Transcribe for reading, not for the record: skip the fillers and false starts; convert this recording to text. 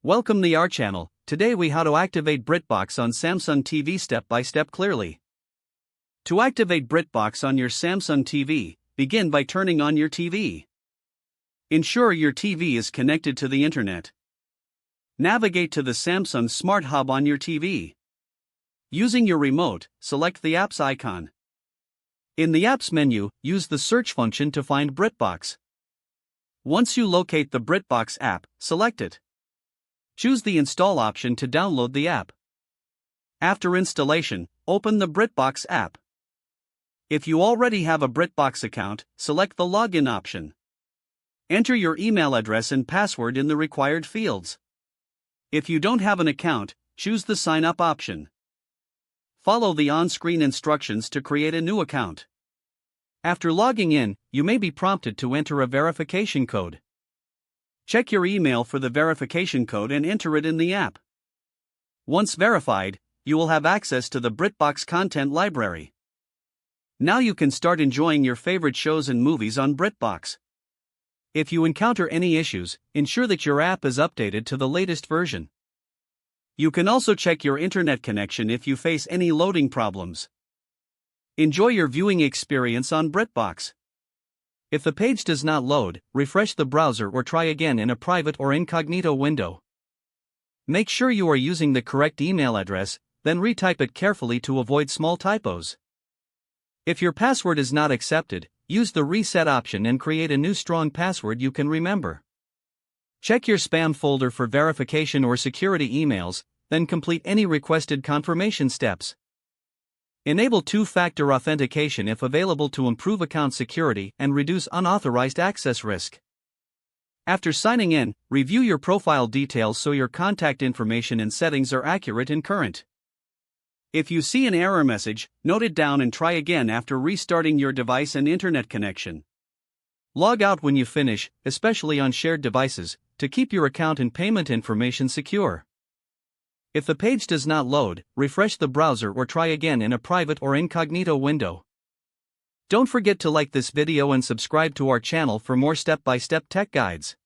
Welcome to our channel. Today we how to activate BritBox on Samsung TV step by step clearly. To activate BritBox on your Samsung TV, begin by turning on your TV. Ensure your TV is connected to the internet. Navigate to the Samsung Smart Hub on your TV. Using your remote, select the apps icon. In the apps menu, use the search function to find BritBox. Once you locate the BritBox app, select it. Choose the install option to download the app. After installation, open the BritBox app. If you already have a BritBox account, select the login option. Enter your email address and password in the required fields. If you don't have an account, choose the sign up option. Follow the on-screen instructions to create a new account. After logging in, you may be prompted to enter a verification code. Check your email for the verification code and enter it in the app. Once verified, you will have access to the BritBox content library. Now you can start enjoying your favorite shows and movies on BritBox. If you encounter any issues, ensure that your app is updated to the latest version. You can also check your internet connection if you face any loading problems. Enjoy your viewing experience on BritBox. If the page does not load, refresh the browser or try again in a private or incognito window. Make sure you are using the correct email address, then retype it carefully to avoid small typos. If your password is not accepted, use the reset option and create a new strong password you can remember. Check your spam folder for verification or security emails, then complete any requested confirmation steps. Enable two-factor authentication if available to improve account security and reduce unauthorized access risk. After signing in, review your profile details so your contact information and settings are accurate and current. If you see an error message, note it down and try again after restarting your device and internet connection. Log out when you finish, especially on shared devices, to keep your account and payment information secure. If the page does not load, refresh the browser or try again in a private or incognito window. Don't forget to like this video and subscribe to our channel for more step-by-step tech guides.